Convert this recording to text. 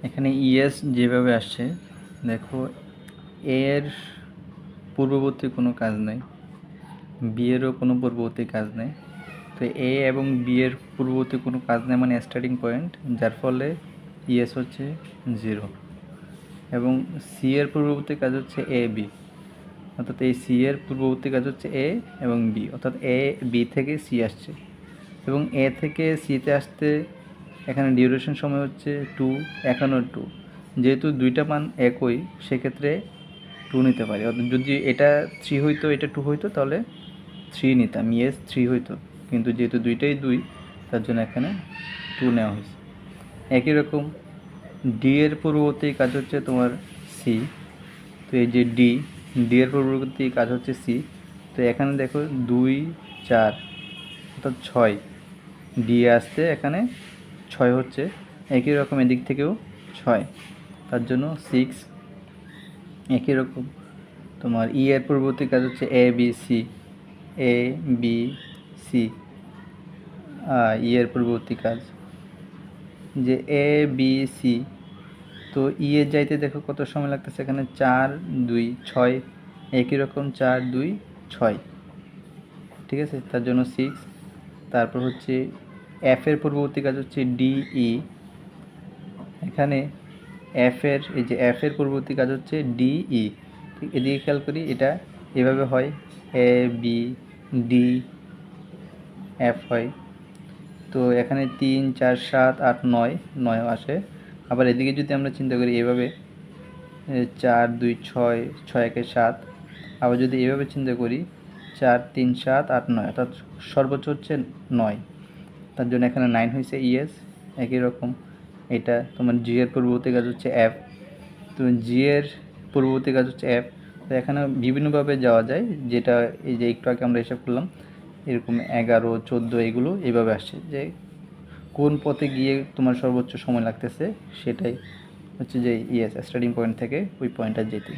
এখানে ইএস যেভাবে আসছে দেখো, এ এর পূর্ববর্তী কোনো কাজ নেই, বি এরও কোনো পূর্ববর্তী কাজ নেই। তো এ এবং বি এর পূর্ববর্তী কোনো কাজ নেই মানে স্টার্টিং পয়েন্ট, যার ফলে ইএস হচ্ছে 0। এবং সি এর পূর্ববর্তী কাজ হচ্ছে এ বি, অর্থাৎ এই সি এর পূর্ববর্তী কাজ হচ্ছে এ এবং বি, অর্থাৎ এ বি থেকে সি আসছে এবং এ থেকে সিতে আসতে এখানে ডিউরেশন সময় হচ্ছে 2, এখানেও 2। যেহেতু দুইটা মান একই সেক্ষেত্রে 2 নিতে পারি, অর্থাৎ যদি এটা 3 হইতো এটা 2 হইতো তাহলে 3 নিতাম, ইয়েস 3 হইতো, কিন্তু যেহেতু দুইটাই 2 তার জন্য এখানে 2 নেওয়া হয়েছে। একই রকম ডি এর পূর্ববর্তী কাজ হচ্ছে তোমার সি, তো এই যে ডি এর পূর্ববর্তী কাজ হচ্ছে সি, তো এখানে দেখো 2, 4 অর্থাৎ 6 ডি আসতে এখানে 6 হচ্ছে। একই রকম এদিক থেকেও 6, তার জন্য 6। একই রকম তোমার ই এর পূর্ববর্তী কাজ হচ্ছে A B C, A B C, ই এর পূর্ববর্তী কাজ যে এ বি সি, তো ই এর যাইতে দেখো কত সময় লাগতেছে, এখানে 4, 2, 6। একই রকম 4, 2, 6, ঠিক আছে, তার জন্য 6। তারপর হচ্ছে এফ এর পূর্ববর্তী কাজ হচ্ছে ডি ই, এখানে এফ এর এই যে এফ এর পূর্ববর্তী কাজ হচ্ছে ডি ই। এদিকে খেয়াল করি, এটা এভাবে হয়, এ বি ডি এফ হয়। তো এখানে 3, 4, 7, 8, 9, 9 আসে। আবার এদিকে যদি আমরা চিন্তা করি এভাবে 4, 2, 6, 6 1 7। আবার যদি এভাবে চিন্তা করি 4, 3, 7, 8, 9, অর্থাৎ সর্বোচ্চ হচ্ছে 9, তার জন্য এখানে 9 হয়েছে ইএস। একই রকম এটা তোমার জি এর পূর্ববর্তী কাজ হচ্ছে এফ, তো জি এর পূর্ববর্তী কাজ হচ্ছে এফ। তো এখানে বিভিন্নভাবে যাওয়া যায়, যেটা এই যে একটু আগে আমরা হিসাব করলাম এরকম 11, 14 এগুলো এইভাবে আসছে, যে কোন পথে গিয়ে তোমার সর্বোচ্চ সময় লাগতেছে সেটাই হচ্ছে যে ইএস স্টার্টিং পয়েন্ট থেকে ওই পয়েন্টটা যেতে।